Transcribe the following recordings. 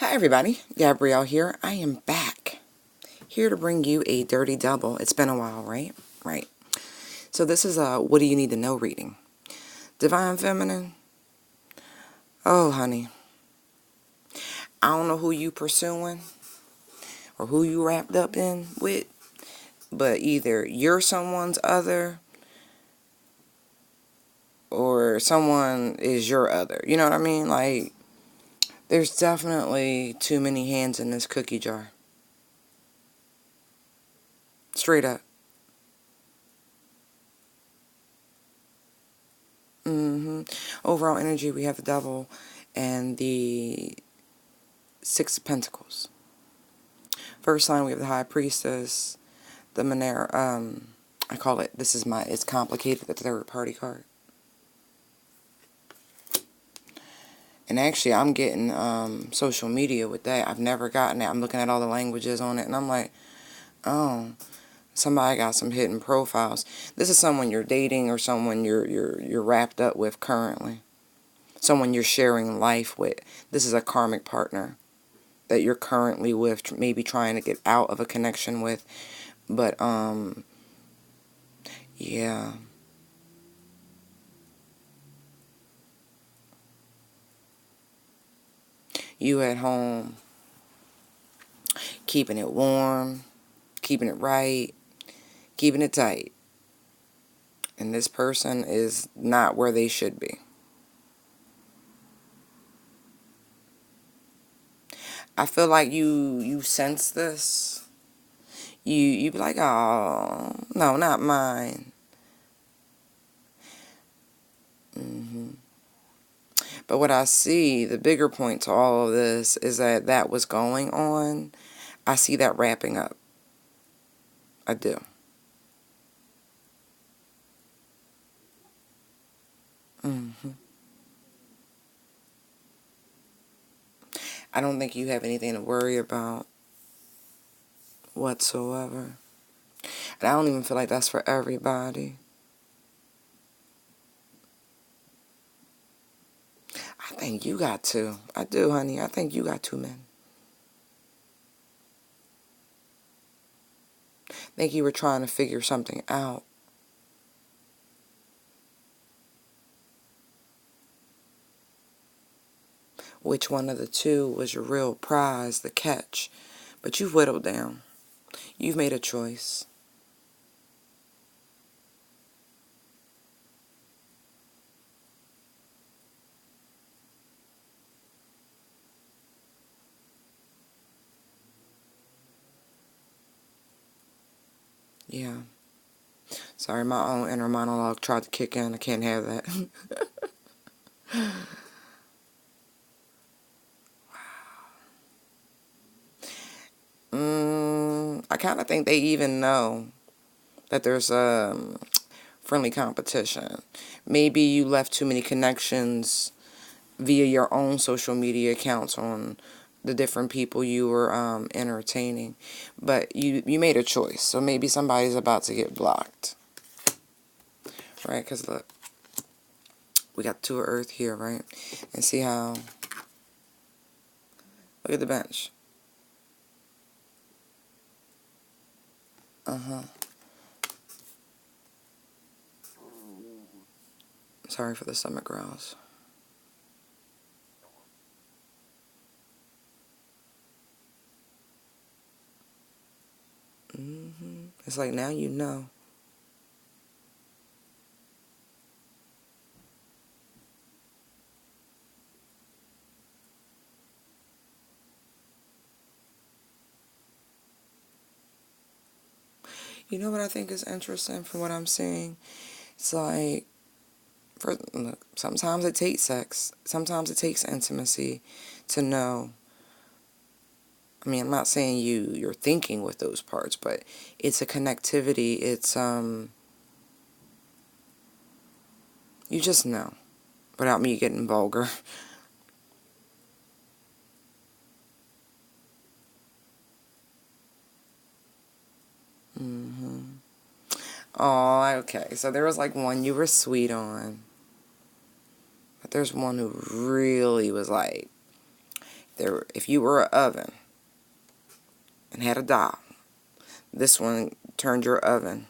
Hi everybody, Gabrielle here. I am back, here to bring you a dirty double. It's been a while, right? Right. So this is a what do you need to know reading. Divine Feminine. Oh honey, I don't know who you pursuing or who you wrapped up in with, but either you're someone's other or someone is your other. You know what I mean? Like, there's definitely too many hands in this cookie jar. Straight up. Overall energy, we have the Devil and the Six of Pentacles. First line, we have the High Priestess, the Monero, I call it, it's complicated, the third party card. And actually, I'm getting social media with that. I've never gotten it. I'm looking at all the languages on it, and I'm like, oh, somebody got some hidden profiles. This is someone you're dating or someone you're wrapped up with currently. Someone you're sharing life with. This is a karmic partner that you're currently with, maybe trying to get out of a connection with. But, yeah. You at home, keeping it warm, keeping it right, keeping it tight. And this person is not where they should be. I feel like you sense this. You be like, oh, no, not mine. But what I see, the bigger point to all of this is that was going on. I see that wrapping up. I do. I don't think you have anything to worry about whatsoever. And I don't even feel like that's for everybody. I think you got two. I do, honey. I think you got two men. I think you were trying to figure something out. Which one of the two was your real prize, the catch. But you've whittled down. You've made a choice. Yeah. Sorry, my own inner monologue tried to kick in. I can't have that. I kind of think they even know that there's friendly competition. Maybe you left too many connections via your own social media accounts on the different people you were entertaining. But you made a choice. So maybe somebody's about to get blocked. Right? Because look, we got two of Earth here, right? And see how... Look at the bench. Sorry for the stomach growls. It's like now you know. You know what I think is interesting from what I'm seeing? It's like, look, sometimes it takes sex. Sometimes it takes intimacy to know. I mean, I'm not saying you're thinking with those parts, but it's a connectivity. It's, you just know, without me getting vulgar. Oh, okay. So there was like one you were sweet on. But there's one who really was like If you were an oven and had a dial, this one turned your oven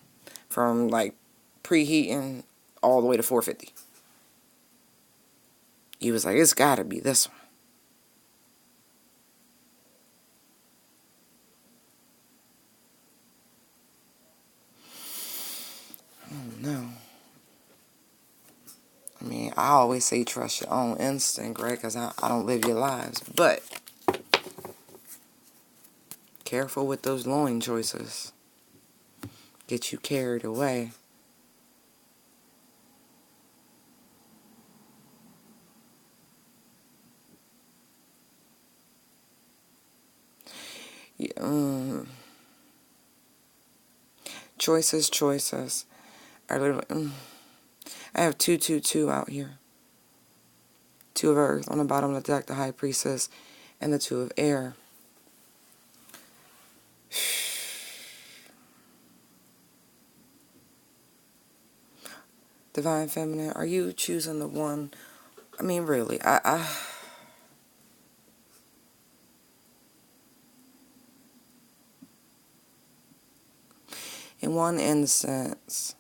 from like preheating all the way to 450. You was like, it's gotta be this one. Oh no. I mean, I always say trust your own instinct, right? Because I don't live your lives. But careful with those loin choices. Get you carried away. Yeah, choices. I literally, I have 222 out here. 2 of earth on the bottom of the deck, the high priestess, and the 2 of air. Divine feminine, are you choosing the one? I mean, really, in one instance,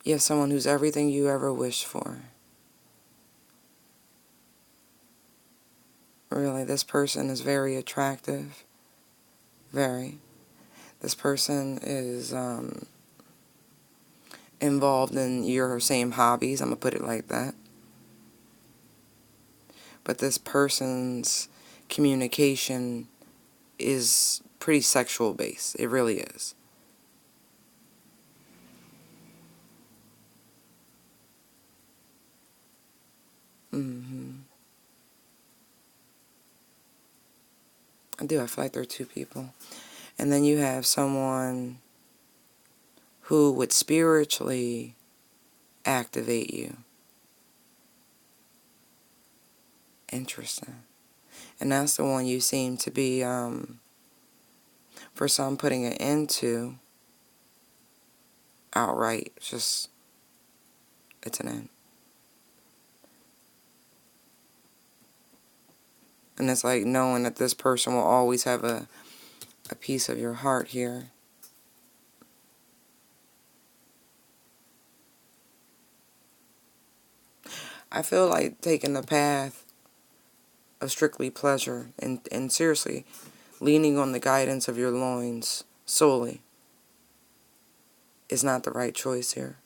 you have someone who's everything you ever wished for. Really, this person is very attractive. Very. This person is involved in your same hobbies. I'm going to put it like that. But this person's communication is pretty sexual based. It really is. I do. I feel like there are 2 people. And then you have someone who would spiritually activate you. Interesting. And that's the one you seem to be, for some, putting an end to outright. It's an end. And it's like knowing that this person will always have a piece of your heart here. I feel like taking the path of strictly pleasure and seriously leaning on the guidance of your loins solely is not the right choice here.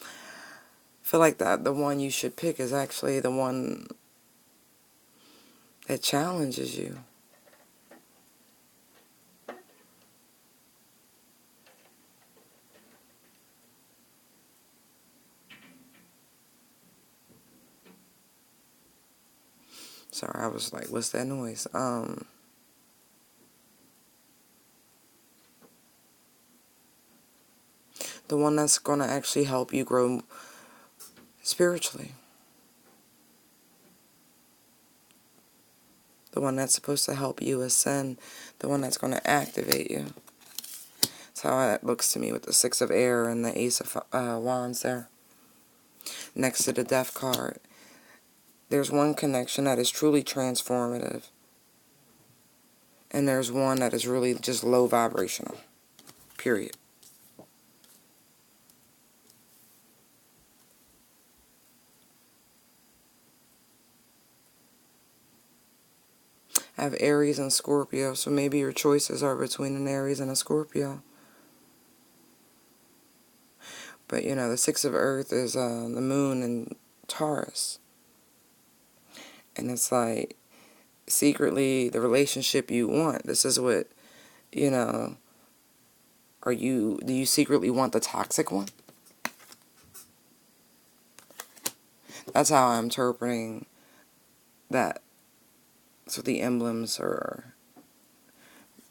I feel like the one you should pick is actually the one that challenges you. Sorry, I was like, what's that noise? The one that's going to actually help you grow spiritually. The one that's supposed to help you ascend. The one that's going to activate you. That's how it looks to me with the 6 of air and the Ace of Wands there. Next to the Death card. There's one connection that is truly transformative. And there's one that is really just low vibrational. Period. I have Aries and Scorpio, so maybe your choices are between an Aries and a Scorpio. But, you know, the 6 of earth is the moon in Taurus. And it's like, secretly, the relationship you want. This is what, you know, do you secretly want the toxic one? That's how I'm interpreting that. That's what the emblems are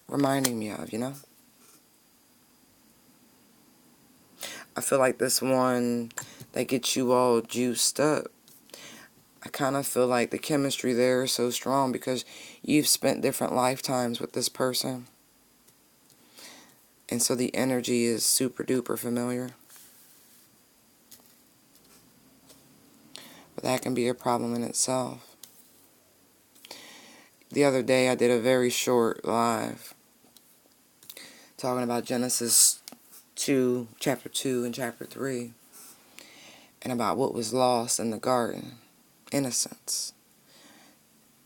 reminding me of, you know? I feel like this one that gets you all juiced up, I kind of feel like the chemistry there is so strong because you've spent different lifetimes with this person. And so the energy is super duper familiar. But that can be a problem in itself. The other day I did a very short live talking about Genesis 2, chapter 2 and chapter 3, and about what was lost in the garden. Innocence.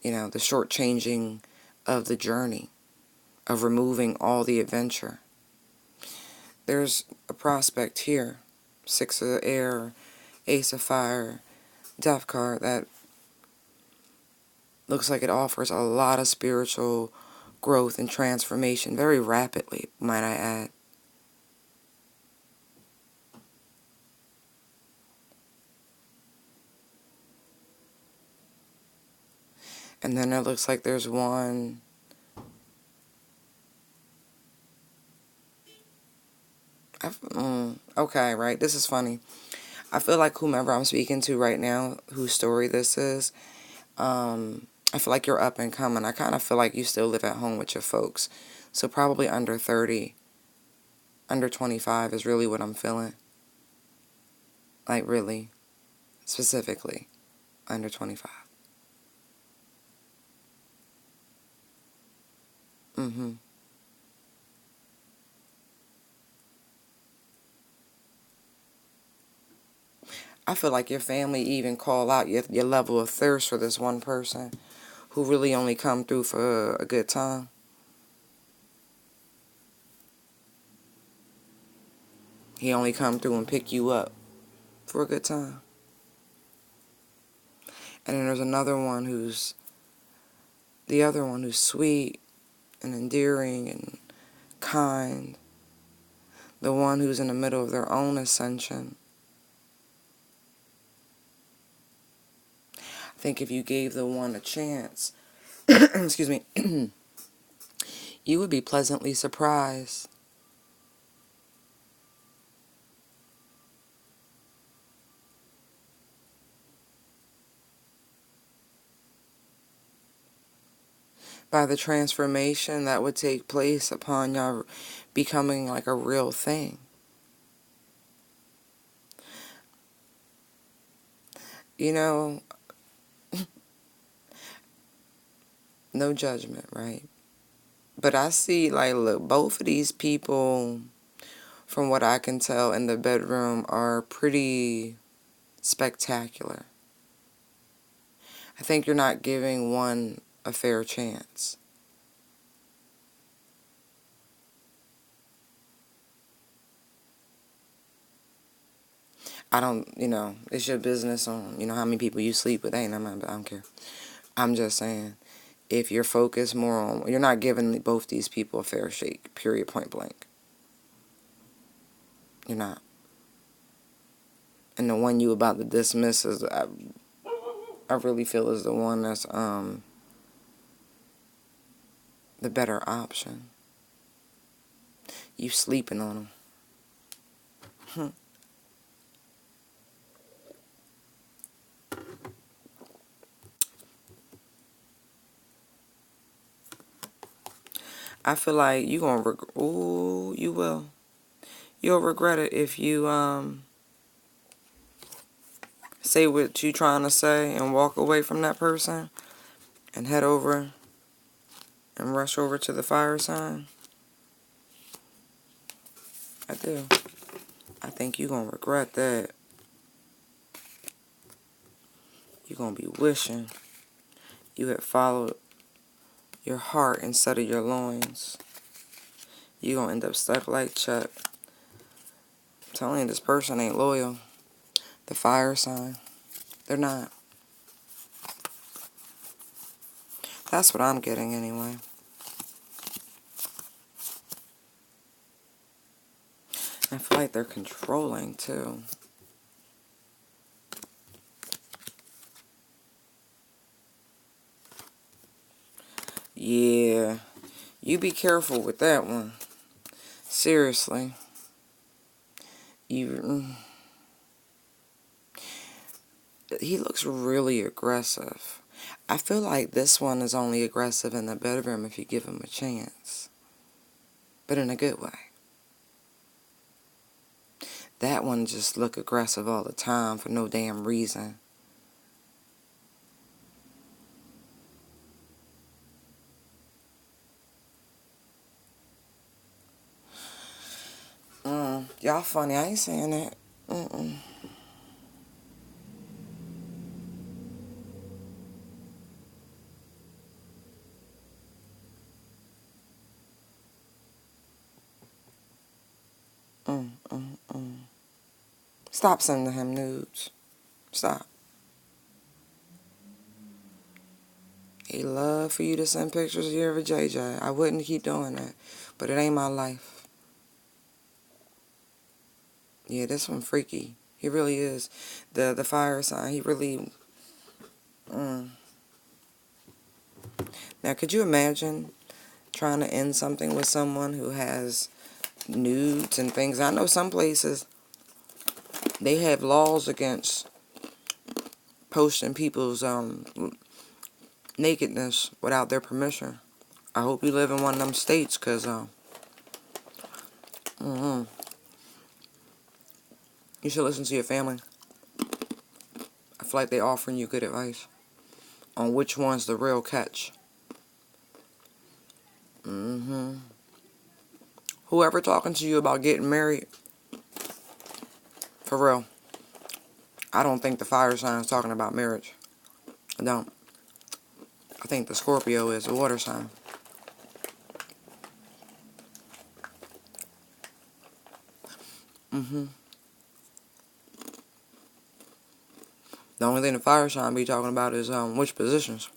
You know, the shortchanging of the journey, of removing all the adventure. There's a prospect here, 6 of the air, Ace of fire, Death card, that looks like it offers a lot of spiritual growth and transformation very rapidly, might I add. And then it looks like there's one okay, right, this is funny. I feel like whomever I'm speaking to right now, whose story this is, I feel like you're up and coming. I kind of feel like you still live at home with your folks. So probably under 30, under 25 is really what I'm feeling. Like really, specifically, under 25. I feel like your family even call out your level of thirst for this one person who really only come through for a good time. He only come through and pick you up for a good time. And then there's the other one who's sweet and endearing and kind. The one who's in the middle of their own ascension. I think if you gave the one a chance, excuse me, you would be pleasantly surprised. By the transformation that would take place upon y'all becoming like a real thing. You know, no judgment, right? But I see, like, look, both of these people, from what I can tell in the bedroom, are pretty spectacular. I think you're not giving one a fair chance. I don't, it's your business on, how many people you sleep with. Ain't I don't care. I'm just saying, if you're focused more on, you're not giving both these people a fair shake, period, point blank. You're not. And the one you about to dismiss is, I really feel is the one that's the better option. You sleeping on them. I feel like you gonna ooh, you will. You'll regret it if you say what you trying to say and walk away from that person and head over and rush over to the fire sign. I do. I think you're gonna regret that. You're gonna be wishing you had followed your heart instead of your loins. You're gonna end up stuck like Chuck. I'm telling you, this person ain't loyal. The fire sign. They're not. That's what I'm getting anyway. I feel like they're controlling too. Yeah. You be careful with that one. Seriously. He looks really aggressive. I feel like this one is only aggressive in the bedroom if you give him a chance. But in a good way. That one just look aggressive all the time for no damn reason. Y'all funny. I ain't saying that. Mm-mm. Mm-mm-mm. Stop sending him nudes. Stop. He love for you to send pictures of your JJ. I wouldn't keep doing that. But it ain't my life. Yeah, this one freaky. He really is. The fire sign, he really... Now, could you imagine trying to end something with someone who has nudes and things? I know some places, they have laws against posting people's nakedness without their permission. I hope you live in one of them states, because you should listen to your family. I feel like they're offering you good advice on which one's the real catch. Whoever talking to you about getting married, for real, I don't think the fire sign is talking about marriage. I don't. I think the Scorpio is a water sign. The only thing the fire sign be talking about is which positions.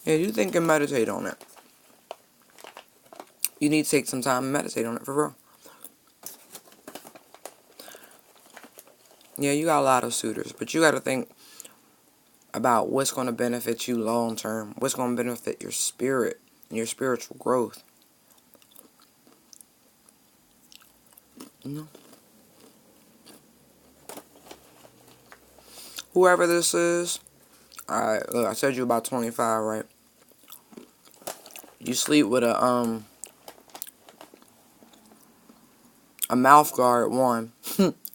Yeah, you think and meditate on it. You need to take some time and meditate on it, for real. Yeah, you got a lot of suitors, but you got to think about what's going to benefit you long term. What's going to benefit your spirit and your spiritual growth. You know? Whoever this is, alright, look, I said you about 25, right? You sleep with a mouth guard, one.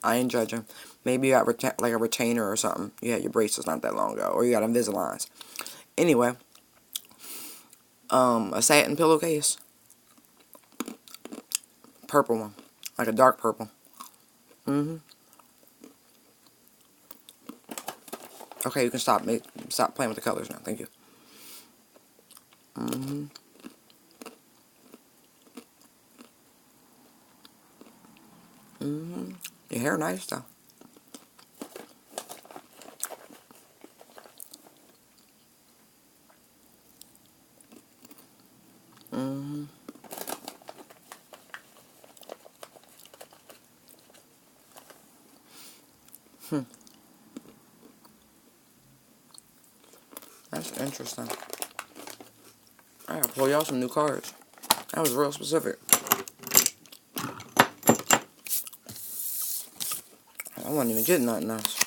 I ain't judging. Maybe you got like a retainer or something. You had your braces not that long ago, or you got Invisaligns. Anyway, a satin pillowcase, purple one, like a dark purple. Okay, you can stop playing with the colors now. Thank you. Your hair nice though. That's interesting. I gotta pull y'all some new cards. That was real specific. I wasn't even getting nothing else.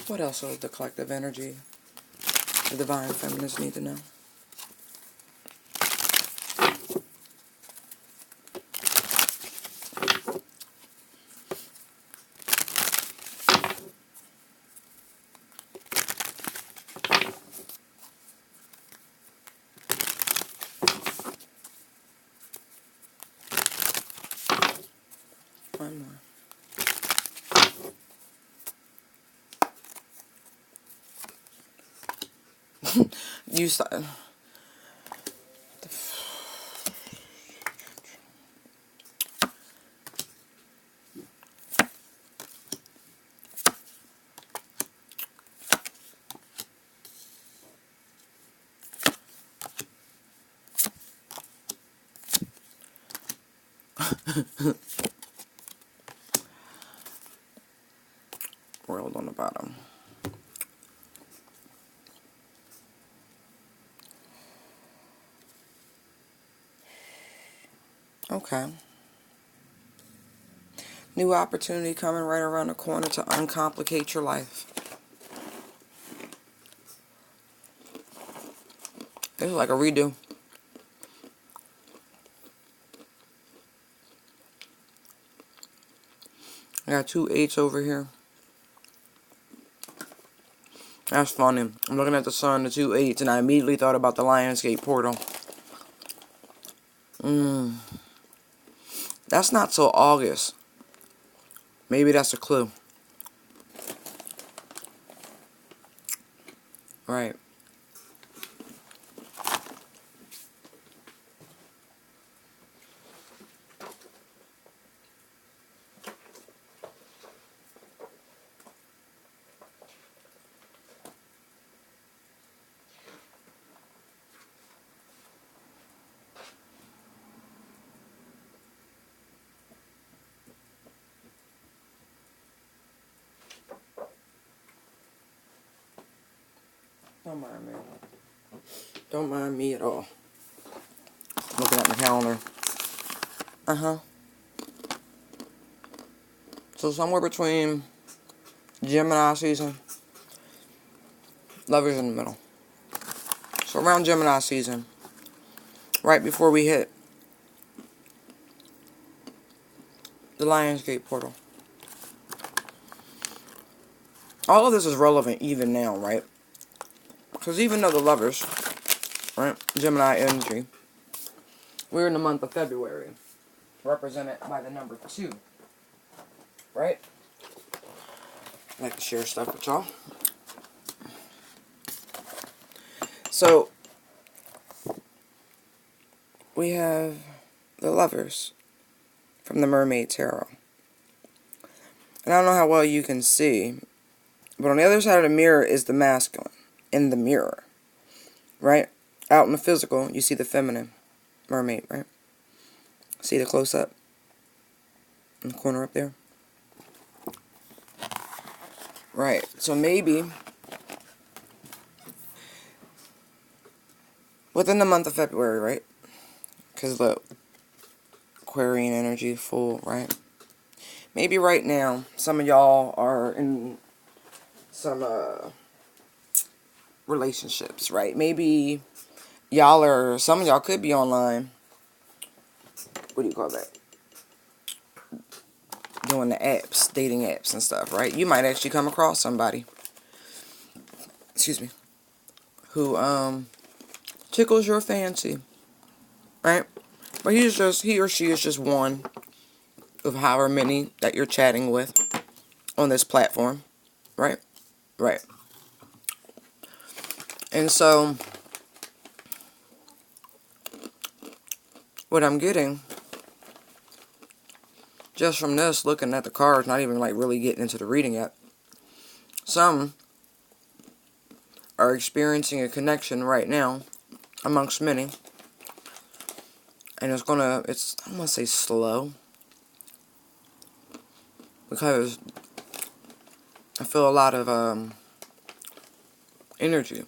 What else does the collective energy, the divine feminists need to know? One more. You start. World on the bottom. Okay. New opportunity coming right around the corner to uncomplicate your life. This is like a redo. I got 2 8s over here. That's funny. I'm looking at the sun, the 2 8s, and I immediately thought about the Lionsgate portal. That's not till August. Maybe that's a clue. Right. Don't mind me. Don't mind me at all. Looking at my calendar. Uh-huh. So somewhere between Gemini season, Lovers in the middle. So around Gemini season, right before we hit the Lionsgate portal. All of this is relevant even now, right? Because even though the Lovers, right, Gemini energy, we're in the month of February, represented by the number 2, right? I like to share stuff with y'all. So, we have the Lovers from the Mermaid Tarot. And I don't know how well you can see, but on the other side of the mirror is the masculine in the mirror, right? Out in the physical, you see the feminine mermaid, right? See the close-up in the corner up there? Right, so maybe within the month of February, right? Because the Aquarian energy full, right? Maybe right now, some of y'all are in some relationships, right? Maybe some of y'all could be online. What do you call that? Doing the apps, dating apps and stuff, right? You might actually come across somebody, excuse me, who tickles your fancy, right? But he or she is just one of however many that you're chatting with on this platform, right? Right. And so, what I'm getting, just from this, looking at the cards, not even like really getting into the reading yet, some are experiencing a connection right now amongst many. And I don't want to say slow, because I feel a lot of energy.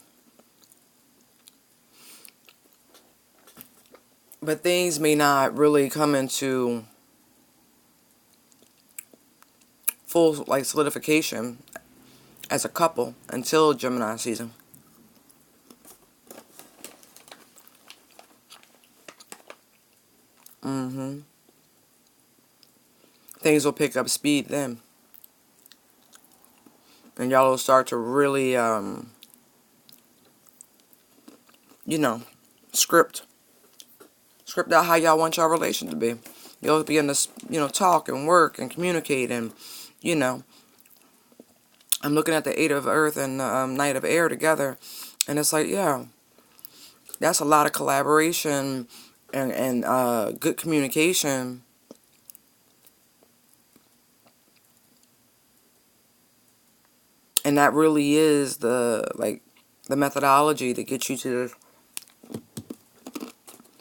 But things may not really come into full like solidification as a couple until Gemini season. Things will pick up speed then. And y'all will start to really, script out how y'all want y'all relation to be. You'll begin to, talk and work and communicate and, I'm looking at the 8 of Earth and the Knight of Air together, and it's like, yeah, that's a lot of collaboration and good communication. And that really is the methodology to get you to the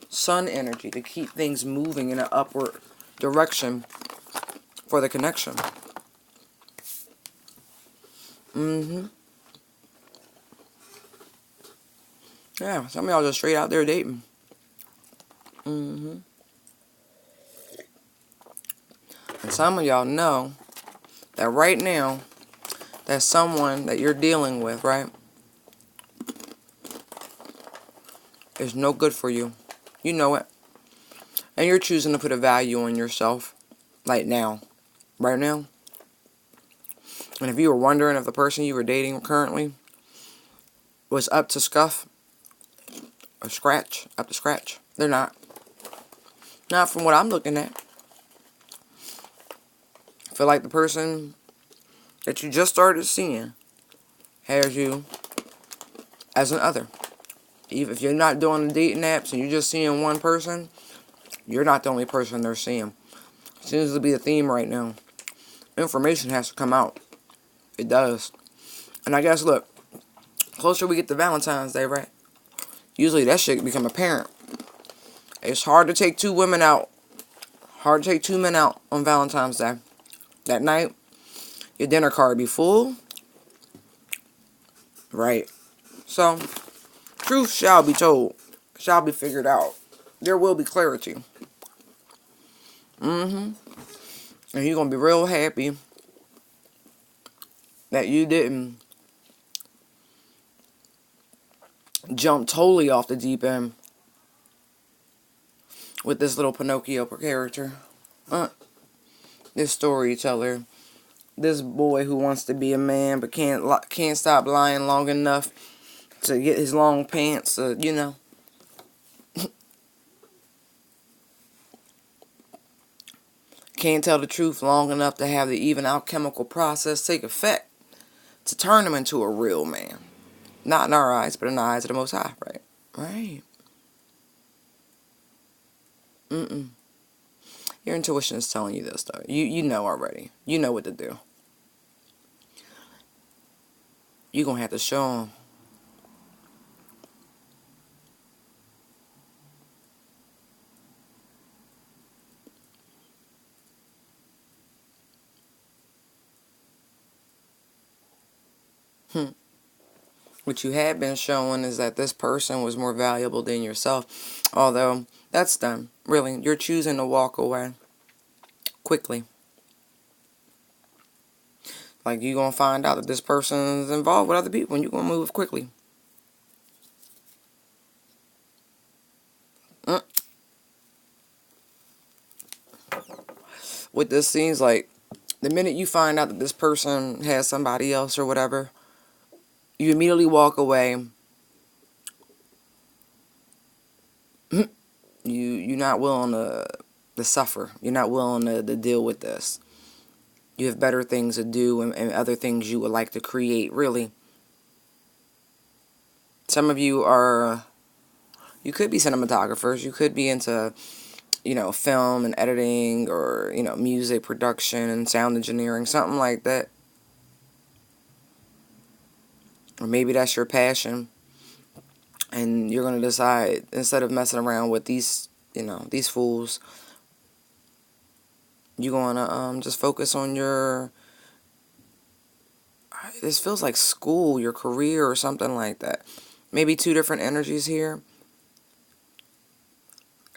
sun energy, to keep things moving in an upward direction for the connection. Mm-hmm. Yeah, some of y'all just straight out there dating. Mm-hmm. And some of y'all know that right now, that someone that you're dealing with, right, is no good for you. You know it. And you're choosing to put a value on yourself. Like now. Right now. And if you were wondering if the person you were dating currently was up to scuff or scratch, up to scratch, they're not. Not from what I'm looking at. I feel like the person that you just started seeing has you as an other. Even if you're not doing the dating apps and you're just seeing one person, you're not the only person they're seeing. It seems to be the theme right now. Information has to come out. It does. And I guess, look, closer we get to Valentine's Day, right? Usually that shit become apparent. It's hard to take two women out. Hard to take two men out on Valentine's Day. That night, your dinner card be full. Right. So, truth shall be told. Shall be figured out. There will be clarity. Mm-hmm. And you're going to be real happy that you didn't jump totally off the deep end with this little Pinocchio character. This storyteller. This boy who wants to be a man but can't stop lying long enough to get his long pants, you know. Can't tell the truth long enough to have the even alchemical process take effect to turn him into a real man. Not in our eyes, but in the eyes of the Most High, right? Right. Mm-mm. Your intuition is telling you this, though. You know already. You know what to do. You're going to have to show him. What you had been showing is that this person was more valuable than yourself. Although, that's done. Really, you're choosing to walk away quickly. Like, you're going to find out that this person is involved with other people and you're going to move quickly. Mm. What this seems like, the minute you find out that this person has somebody else or whatever, you immediately walk away. You're not willing to suffer. You're not willing to deal with this. You have better things to do and other things you would like to create, really. Some of you are, you could be cinematographers. You could be into, you know, film and editing or, you know, music production and sound engineering, something like that. Or maybe that's your passion. And you're going to decide, instead of messing around with these, you know, these fools, you're going to just focus on your, this feels like school, your career or something like that. Maybe two different energies here.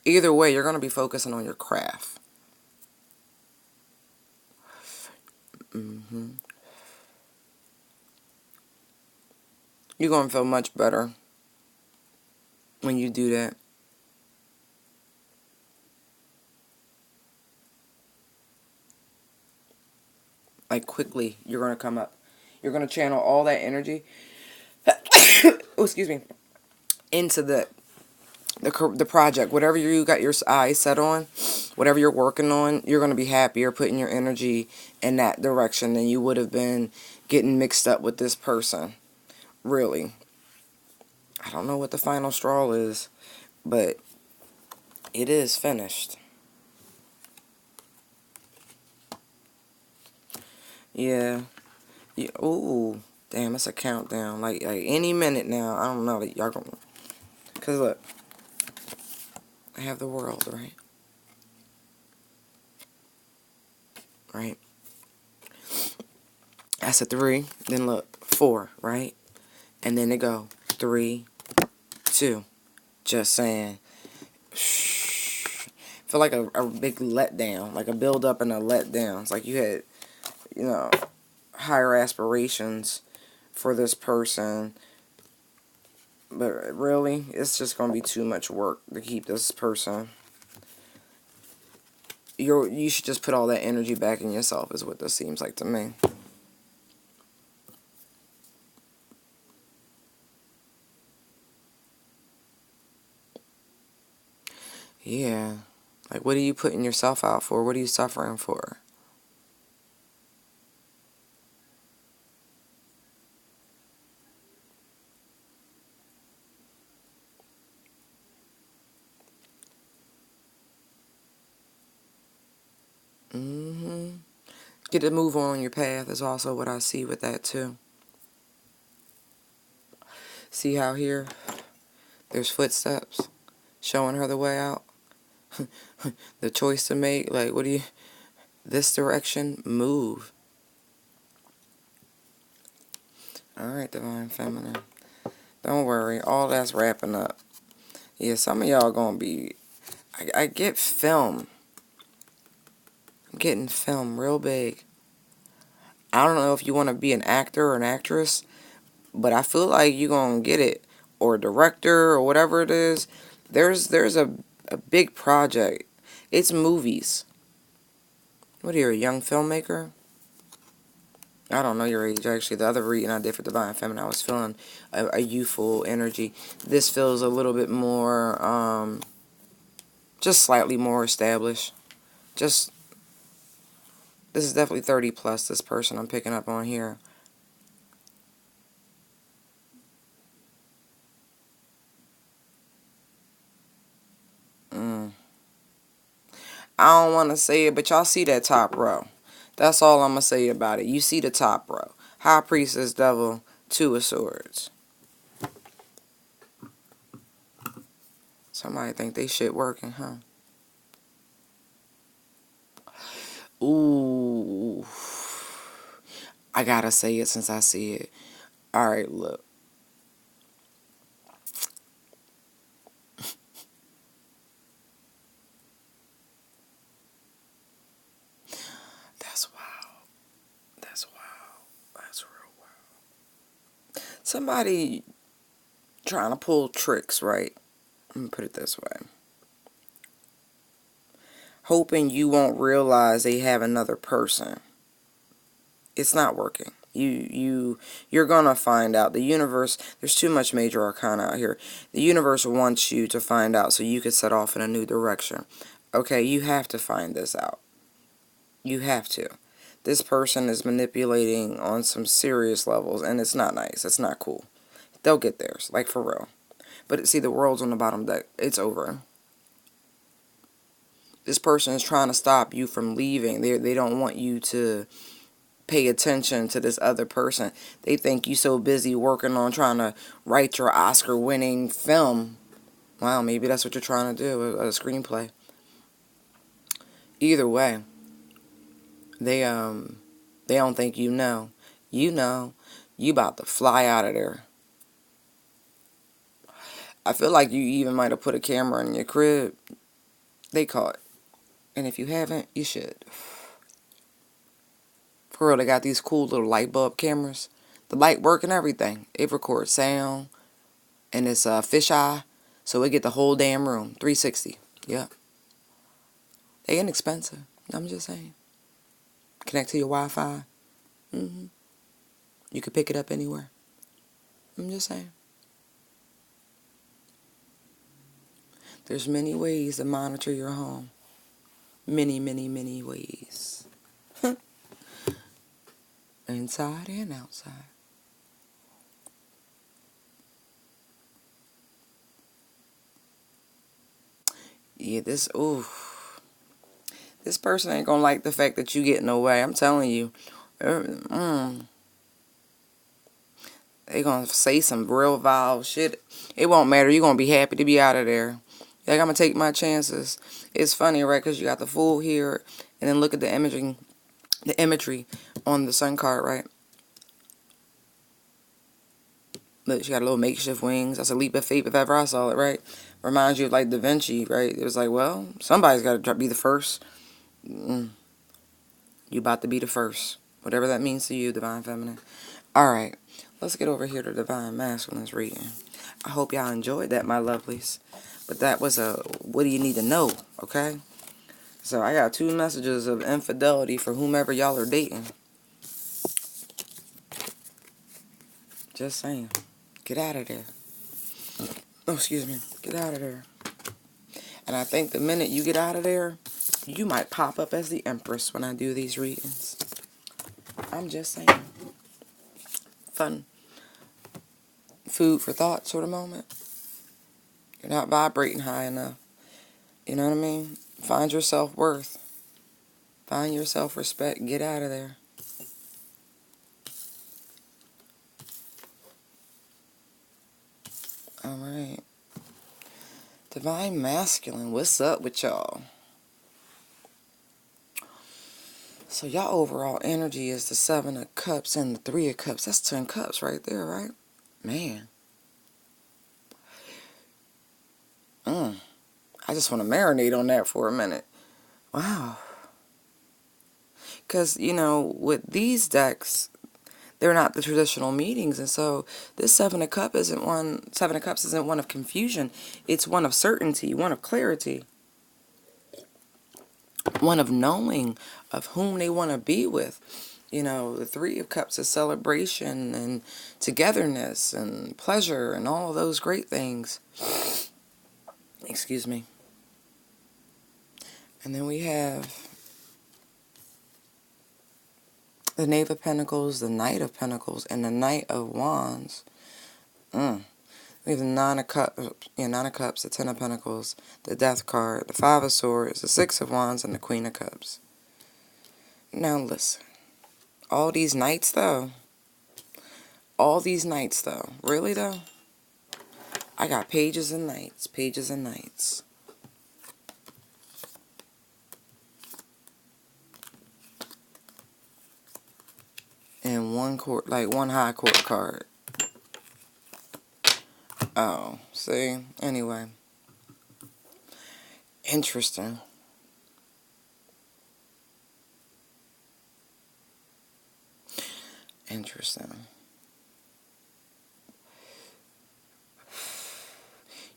Either way, you're going to be focusing on your craft. Mm-hmm. You're going to feel much better when you do that. Like, quickly, you're going to come up. You're going to channel all that energy, oh, excuse me, into the project. Whatever you got your eyes set on, whatever you're working on, you're going to be happier putting your energy in that direction than you would have been getting mixed up with this person. Really. I don't know what the final straw is, but it is finished. Yeah. Yeah. Ooh. Damn, it's a countdown. Like any minute now. I don't know that y'all gonna. Cause look, I have the world, right? right? That's a 3. Then look, 4, right? And then they go 3, 2. Just saying. Feel like a big letdown, like a build up and a letdown. It's like you had, you know, higher aspirations for this person, but really, it's just gonna be too much work to keep this person. You should just put all that energy back in yourself, is what this seems like to me. Yeah. Like, what are you putting yourself out for? What are you suffering for? Mm-hmm. Get to move on your path is also what I see with that, too. See how here there's footsteps showing her the way out? The choice to make, like, what do you... This direction, move. Alright, Divine Feminine. Don't worry, all that's wrapping up. Yeah, some of y'all gonna be... I get film. I'm getting film real big. I don't know if you want to be an actor or an actress, but I feel like you're gonna get it. Or a director, or whatever it is. There's a big project. It's movies. What are you, a young filmmaker? I don't know your age, actually. The other reading I did for Divine Feminine, I was feeling a youthful energy. This feels a little bit more, just slightly more established. Just, this is definitely 30 plus, this person I'm picking up on here. I don't want to say it, but y'all see that top row. That's all I'm going to say about it. You see the top row. High Priestess, Devil, 2 of Swords. Somebody think they shit working, huh? Ooh. I gotta say it since I see it. Alright, look. That's wild. That's wild. That's real wild. Somebody trying to pull tricks, right? Let me put it this way. Hoping you won't realize they have another person. It's not working. You're gonna find out. The universe, there's too much major arcana out here. The universe wants you to find out so you can set off in a new direction. Okay, you have to find this out. You have to. This person is manipulating on some serious levels, and it's not nice. It's not cool. They'll get theirs, like for real. But see, the world's on the bottom deck. It's over. This person is trying to stop you from leaving. They don't want you to pay attention to this other person. They think you so busy working on trying to write your Oscar-winning film. Wow, maybe that's what you're trying to do, a screenplay. Either way, they don't think you know. You know, you about to fly out of there. I feel like you even might have put a camera in your crib. They caught. And if you haven't, you should. For real, they got these cool little light bulb cameras. The light work and everything. It records sound. And it's fisheye. So it get the whole damn room. 360. Yep. They inexpensive. I'm just saying. Connect to your Wi-Fi. You could pick it up anywhere. I'm just saying. There's many ways to monitor your home. Many, many, many ways. Inside and outside. Yeah, this person ain't gonna like the fact that you getting away. I'm telling you. They gonna say some real vile shit. It won't matter. You're gonna be happy to be out of there. Like, I'm gonna take my chances. It's funny, right? Because you got the Fool here, and then look at the imaging the imagery on the sun card, right? Look, she got a little makeshift wings. That's a leap of faith if ever I saw it, right? Reminds you of like Da Vinci, right? It was like, well, somebody's got to be the first. You about to be the first. Whatever that means to you, Divine Feminine. All right, let's get over here to Divine Masculine's reading. I hope y'all enjoyed that, my lovelies. But that was a what do you need to know, okay? So I got 2 messages of infidelity for whomever y'all are dating. Just saying. Get out of there. Oh, excuse me. Get out of there. And I think the minute you get out of there, you might pop up as the Empress when I do these readings. I'm just saying. Fun. Food for thought sort of moment. You're not vibrating high enough. You know what I mean? Find your self-worth. Find your self-respect. Get out of there. All right. Divine Masculine, what's up with y'all? So y'all overall energy is the 7 of Cups and the 3 of Cups. That's 10 cups right there, right? Man. I just want to marinate on that for a minute. Wow. Because, you know, with these decks, they're not the traditional meetings, and so this 7 of Cups isn't one of confusion. It's one of certainty, one of clarity, one of knowing of whom they want to be with. You know, the 3 of Cups is celebration and togetherness and pleasure and all of those great things. Excuse me. And then we have the Knave of Pentacles, the Knight of Pentacles, and the Knight of Wands. We have the 9 of Cups, the 10 of Pentacles, the Death card, the 5 of Swords, the 6 of Wands, and the Queen of Cups. Now listen. All these knights, though. Really, though? I got pages and knights, pages and knights. And one high court card. Oh, see? Anyway. Interesting.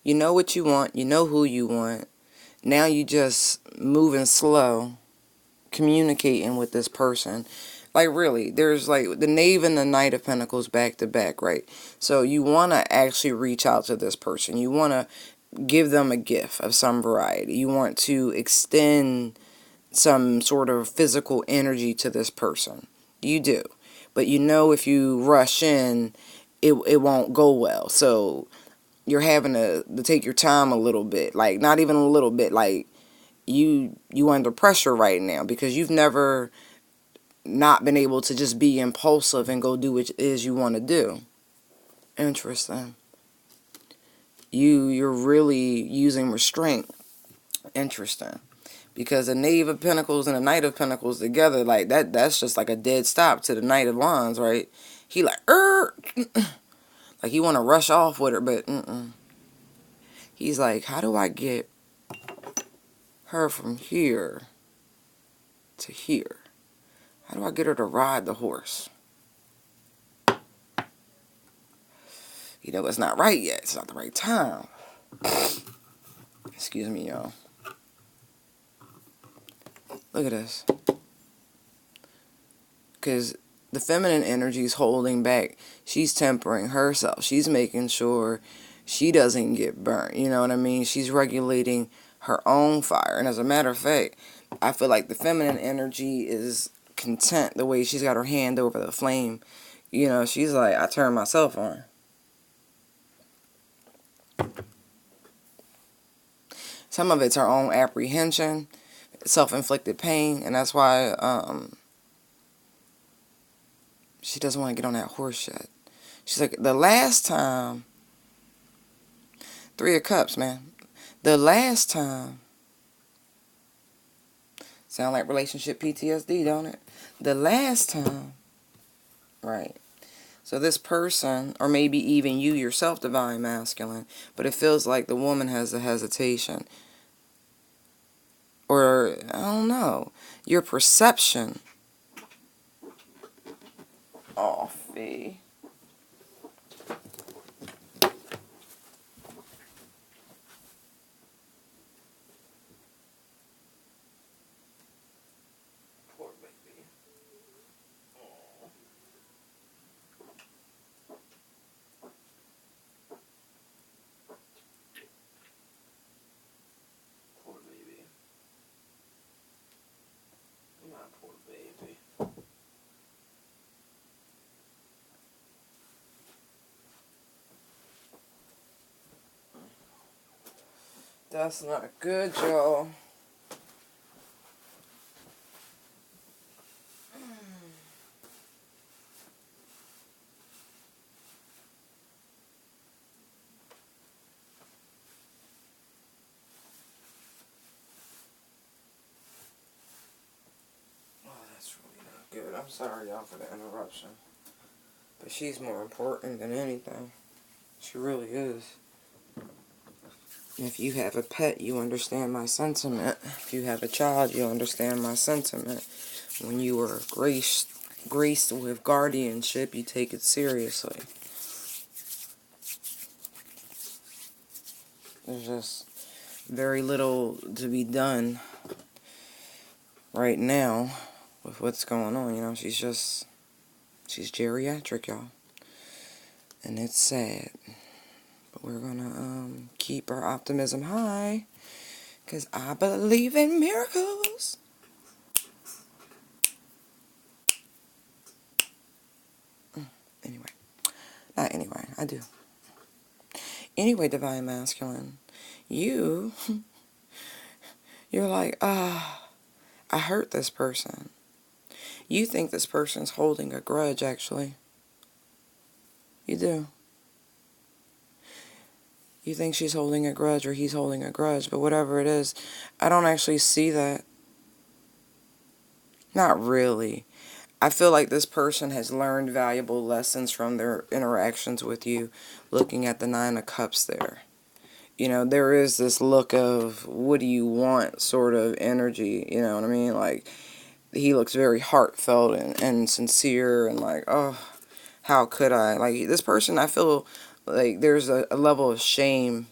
You know what you want. You know who you want. Now you just moving slow, communicating with this person. Like, really, there's like the Knave and the Knight of Pentacles back to back, right? So you want to actually reach out to this person. You want to give them a gift of some variety. You want to extend some sort of physical energy to this person. You do. But you know if you rush in, it won't go well. So you're having to take your time a little bit. Like, not even a little bit. Like, you under pressure right now because you've never not been able to just be impulsive and go do what it is you want to do. Interesting. You're really using restraint. Interesting. Because the Knave of Pentacles and the Knight of Pentacles together, like, that's just like a dead stop to the Knight of Wands, right? He like, like he want to rush off with her, but he's like, how do I get her from here to here? How do I get her to ride the horse? You know, it's not right yet. It's not the right time. Excuse me, y'all. Look at this. Because the feminine energy is holding back. She's tempering herself. She's making sure she doesn't get burnt. You know what I mean? She's regulating her own fire. And as a matter of fact, I feel like the feminine energy is content the way she's got her hand over the flame. You know, she's like, I turned myself on. Some of it's her own apprehension, self-inflicted pain, and that's why she doesn't want to get on that horse yet. She's like, the last time, 3 of Cups, man. The last time Sound like relationship PTSD, don't it? The last time, right. So this person, or maybe even you yourself, divine masculine, but it feels like the woman has a hesitation. Or, I don't know, your perception. Oh, fee. Poor baby. Oh, poor baby. My poor baby. That's not good, y'all. Oh, that's really not good. I'm sorry, y'all, for the interruption. But she's more important than anything. She really is. If you have a pet, you understand my sentiment. If you have a child, you understand my sentiment. When you are graced with guardianship, you take it seriously. There's just very little to be done right now with what's going on. You know, she's geriatric, y'all. And it's sad. But we're gonna keep our optimism high, because I believe in miracles. Anyway. Not anyway, I do. Anyway, divine masculine, you're like, I hurt this person. You think this person's holding a grudge, actually. You do. You think she's holding a grudge or he's holding a grudge, but whatever it is, I don't actually see that. Not really. I feel like this person has learned valuable lessons from their interactions with you, looking at the Nine of Cups there. You know, there is this look of, what do you want sort of energy, you know what I mean? Like, he looks very heartfelt and sincere and like, oh, how could I? Like, this person, I feel like there's a level of shame.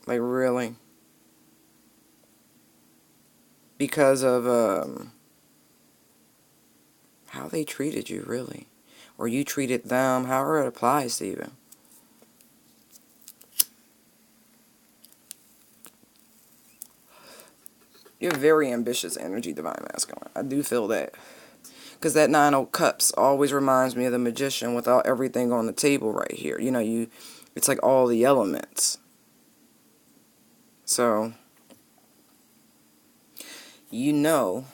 Like, really. Because of how they treated you, really. Or you treated them, however it applies to you. You're very ambitious energy, divine masculine. I do feel that. Because that Nine of Cups always reminds me of the Magician without everything on the table right here. You know, it's like all the elements. So, you know,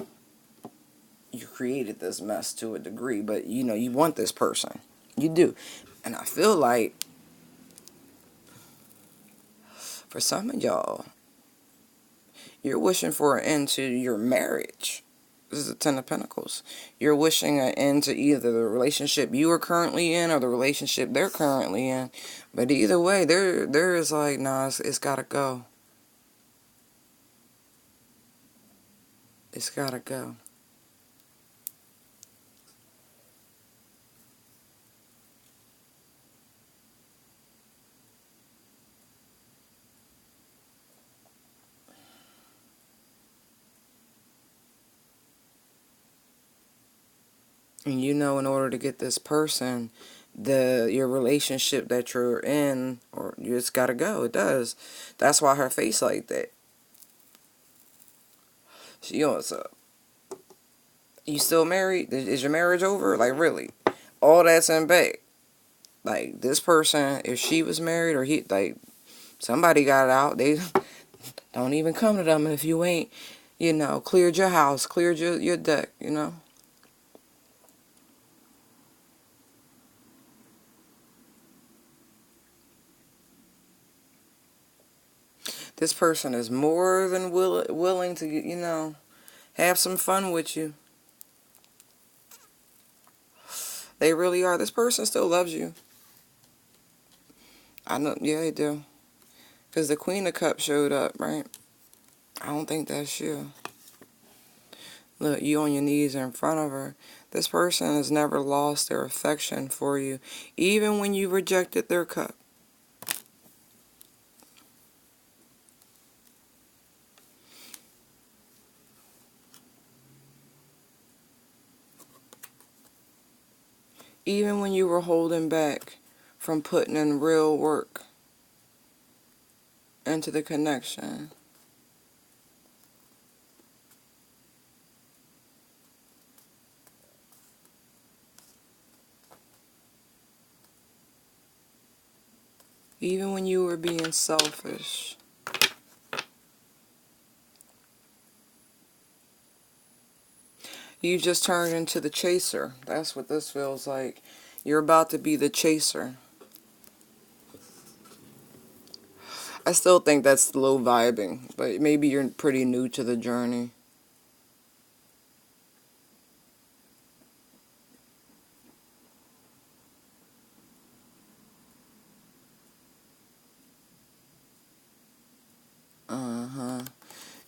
you created this mess to a degree, but you know, you want this person. You do. And I feel like, for some of y'all, you're wishing for an end to your marriage. This is the Ten of Pentacles. You're wishing an end to either the relationship you are currently in or the relationship they're currently in. But either way, there is like, nah, it's gotta go. It's gotta go. And you know, in order to get this person, your relationship that you're in, or you just gotta go. It does. That's why her face like that. She, you know what's up? You still married? Is your marriage over? Like, really? All that's in back. Like, this person, if she was married or he, like, somebody got out, they don't even come to them if you ain't, you know, cleared your house, cleared your deck, you know. This person is more than willing to, have some fun with you. They really are. This person still loves you. I know, yeah, they do. Because the Queen of Cups showed up, right? I don't think that's you. Look, you on your knees in front of her. This person has never lost their affection for you, even when you rejected their cup. Even when you were holding back from putting in real work into the connection. Even when you were being selfish. You just turned into the chaser. That's what this feels like. You're about to be the chaser. I still think that's low vibing, but maybe you're pretty new to the journey. Uh-huh.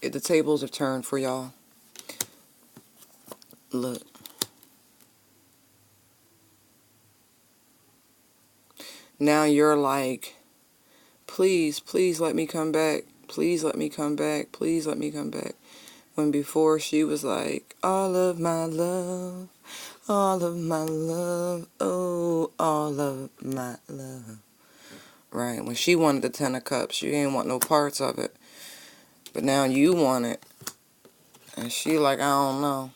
The tables have turned for y'all. Look. Now you're like, please, please let me come back. Please let me come back. Please let me come back. When before she was like, all of my love, all of my love, oh, all of my love. Right, when she wanted the 10 of cups, you ain't want no parts of it. But now you want it. And she like, I don't know.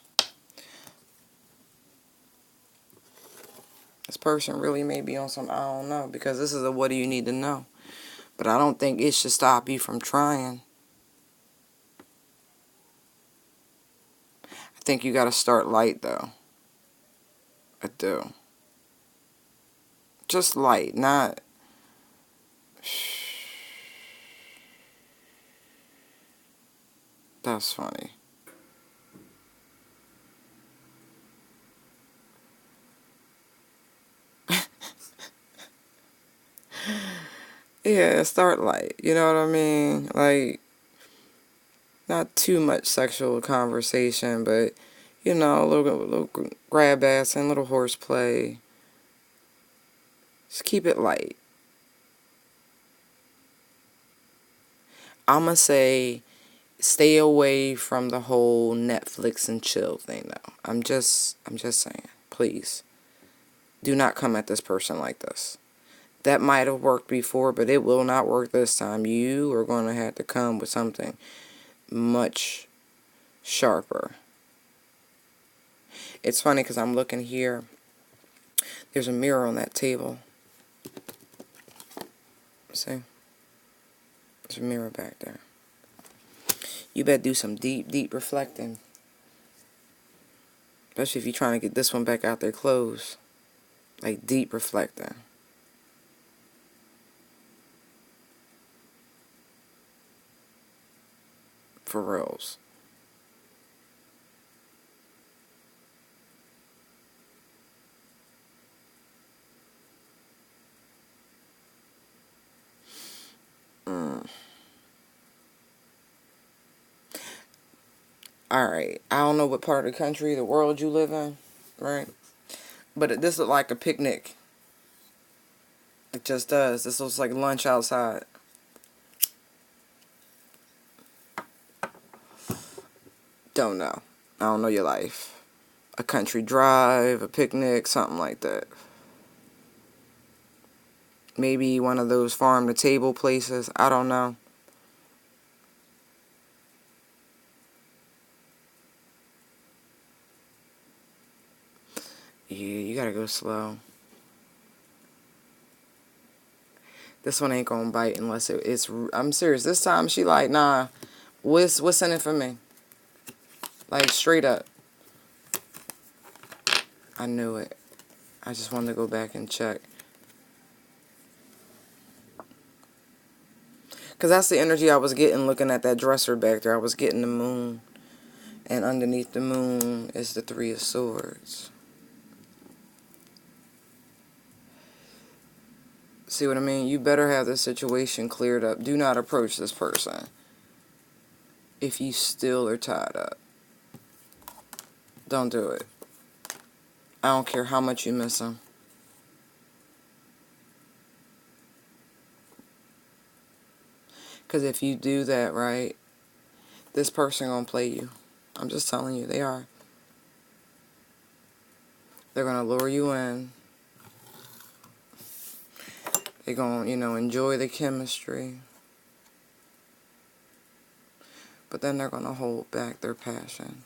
This person really may be on some I don't know. Because this is a what do you need to know. But I don't think it should stop you from trying. I think you got to start light, though. I do. Just light, not... That's funny. Yeah, start light. You know what I mean? Like, not too much sexual conversation, but, a little grab ass and little horseplay. Just keep it light. I'ma say stay away from the whole Netflix and chill thing though. I'm just saying. Please. Do not come at this person like this. That might have worked before, but it will not work this time. You are going to have to come with something much sharper. It's funny because I'm looking here. There's a mirror on that table. See? There's a mirror back there. You better do some deep, deep reflecting. Especially if you're trying to get this one back out there closed. Like deep reflecting. For reals. Alright, I don't know what part of the country, the world you live in, right? But this looks like a picnic. It just does. This looks like lunch outside. Don't know. I don't know your life. A country drive, a picnic, something like that. Maybe one of those farm-to-table places. I don't know. Yeah, you gotta go slow. This one ain't gonna bite unless it's... I'm serious. This time she like, nah, what's in it for me? Like, straight up. I knew it. I just wanted to go back and check. Because that's the energy I was getting looking at that dresser back there. I was getting the moon. And underneath the moon is the Three of Swords. See what I mean? You better have this situation cleared up. Do not approach this person if you still are tied up. Don't do it. I don't care how much you miss them. Because if you do that, right, this person gonna play you. I'm just telling you, they are. They're gonna lure you in. They're gonna, enjoy the chemistry. But then they're gonna hold back their passion.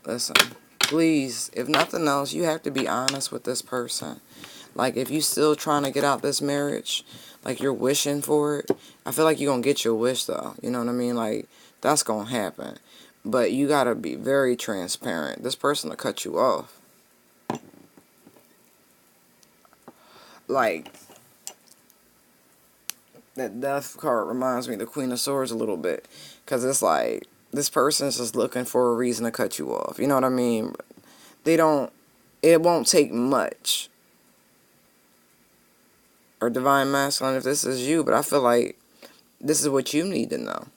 Listen, please, if nothing else, you have to be honest with this person. Like, if you still trying to get out this marriage, like you're wishing for it, I feel like you're going to get your wish, though. You know what I mean? Like, that's going to happen. But you got to be very transparent. This person will cut you off. Like, that death card reminds me of the Queen of Swords a little bit. Because it's like, this person's just looking for a reason to cut you off. You know what I mean? It won't take much. Or Divine Masculine if this is you, but I feel like this is what you need to know.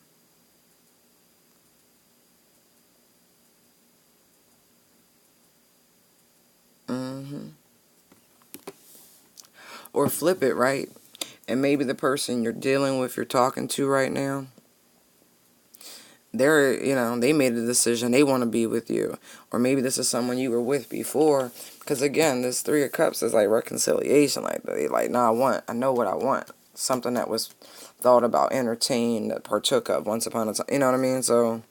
Or flip it, right? And maybe the person you're dealing with, you're talking to right now, they made a decision. They want to be with you. Or maybe this is someone you were with before. Because again, this Three of Cups is like reconciliation. Like, they like, no, I know what I want. Something that was thought about, entertained, partook of once upon a time. You know what I mean? So,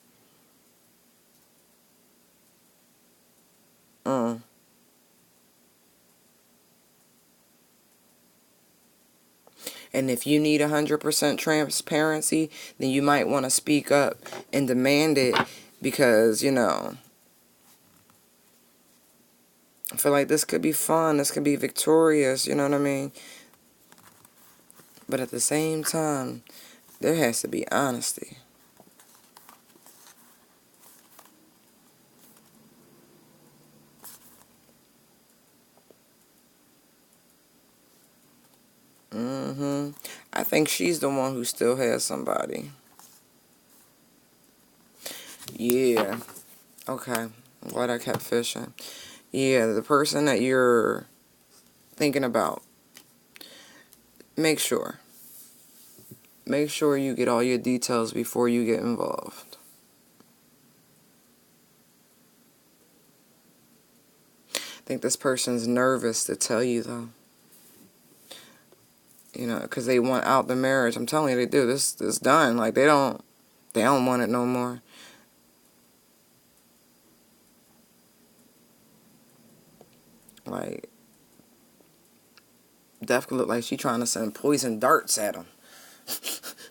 And if you need 100% transparency, then you might want to speak up and demand it because, I feel like this could be fun. This could be victorious. You know what I mean? But at the same time, there has to be honesty. I think she's the one who still has somebody. Yeah. Okay. I'm glad I kept fishing. Yeah, the person that you're thinking about, make sure. Make sure you get all your details before you get involved. I think this person's nervous to tell you, though. Because they want out the marriage. I'm telling you, they do. This done. Like, they don't want it no more. Like, definitely look like she trying to send poison darts at him.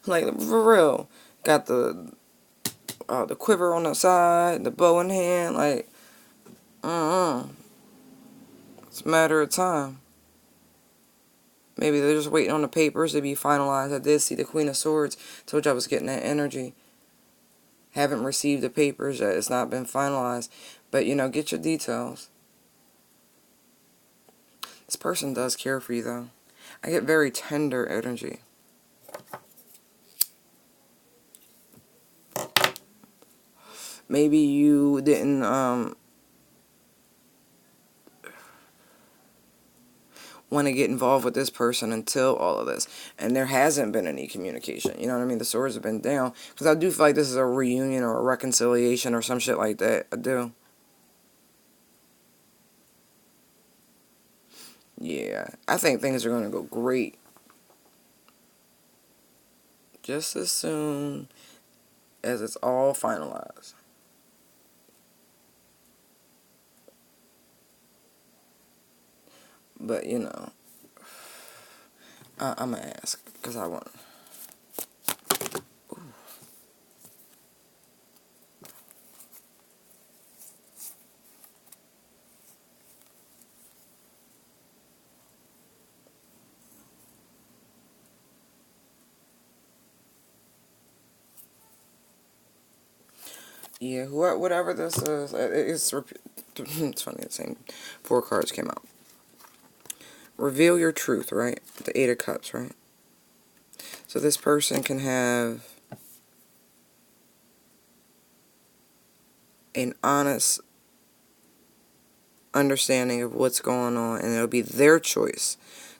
Like, for real. Got the quiver on the side, the bow in hand. Like, it's a matter of time. Maybe they're just waiting on the papers to be finalized. I did see the Queen of Swords. Told you I was getting that energy. Haven't received the papers yet. It's not been finalized. But, get your details. This person does care for you, though. I get very tender energy. Maybe you didn't, want to get involved with this person until all of this. And there hasn't been any communication. You know what I mean? The swords have been down. Because I do feel like this is a reunion or a reconciliation or some shit like that. I do. Yeah. I think things are going to go great. Just as soon as it's all finalized. But, I'm going to ask. Because I want... Yeah, whatever this is, it's funny, the same 4 cards came out. Reveal your truth, right? The 8 of Cups, right? So this person can have an honest understanding of what's going on, and it'll be their choice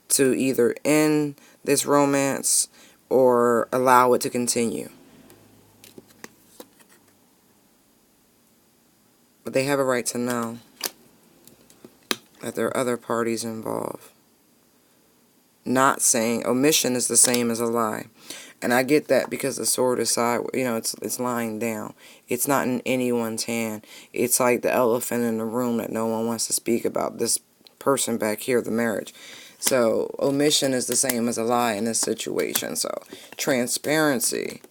to either end this romance or allow it to continue. But they have a right to know that there are other parties involved. Not saying omission is the same as a lie. And I get that because the sword is side, it's lying down. It's not in anyone's hand. It's like the elephant in the room that no one wants to speak about. This person back here, the marriage. So omission is the same as a lie in this situation. So transparency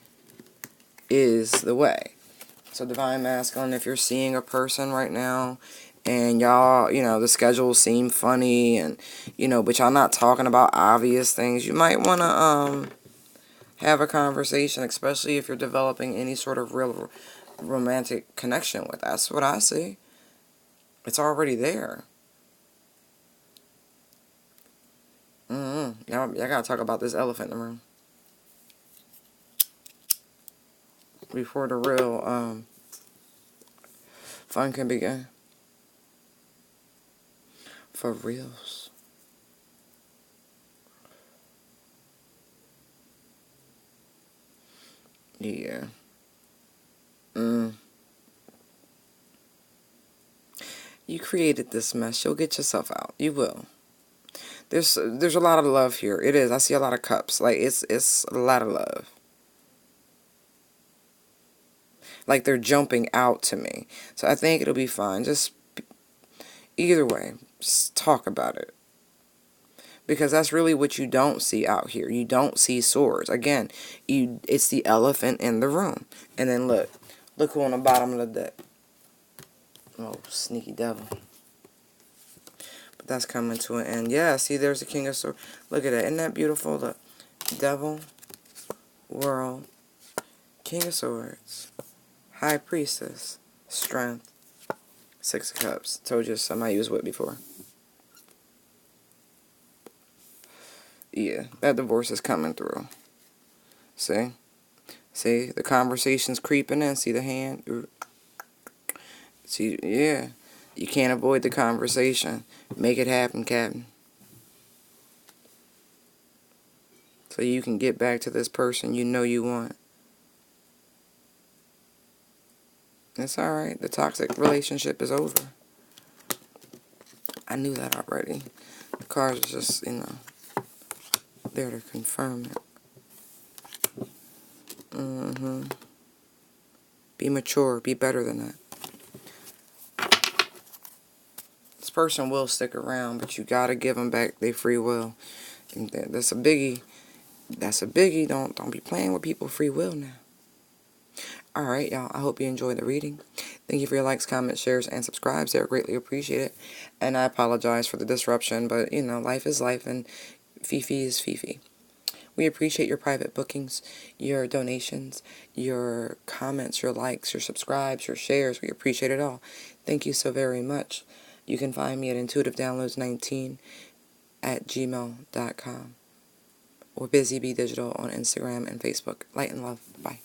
is the way. So Divine Masculine, if you're seeing a person right now and y'all, the schedules seem funny and, but y'all not talking about obvious things, you might want to have a conversation, especially if you're developing any sort of real romantic connection with. That's what I see. It's already there. Y'all gotta talk about this elephant in the room before the real fun can begin. For reals. Yeah. You created this mess. You'll get yourself out. You will. There's a lot of love here. It is. I see a lot of cups. Like it's a lot of love. Like they're jumping out to me. So I think it'll be fine. Just either way, just talk about it. Because that's really what you don't see out here. You don't see swords. Again, it's the elephant in the room. And then look who on the bottom of the deck. Oh, sneaky devil. But that's coming to an end. Yeah, see, there's the King of Swords. Look at that. Isn't that beautiful? Look. Devil, World, King of Swords, High Priestess, Strength, 6 of Cups. Told you somebody used with before. Yeah, that divorce is coming through. See? See, the conversation's creeping in. See the hand? See, yeah. You can't avoid the conversation. Make it happen, Captain. So you can get back to this person you know you want. It's alright. The toxic relationship is over. I knew that already. The cards are just, there to confirm it. Be mature. Be better than that. This person will stick around, but you gotta give them back their free will. And that's a biggie. That's a biggie. Don't be playing with people's free will now. Alright, y'all. I hope you enjoyed the reading. Thank you for your likes, comments, shares, and subscribes. They're greatly appreciated. And I apologize for the disruption, but, life is life, and Fifi is Fifi. We appreciate your private bookings, your donations, your comments, your likes, your subscribes, your shares. We appreciate it all. Thank you so very much. You can find me at intuitivedownloads19@gmail.com or BusyBeeDigital on Instagram and Facebook. Light and love. Bye.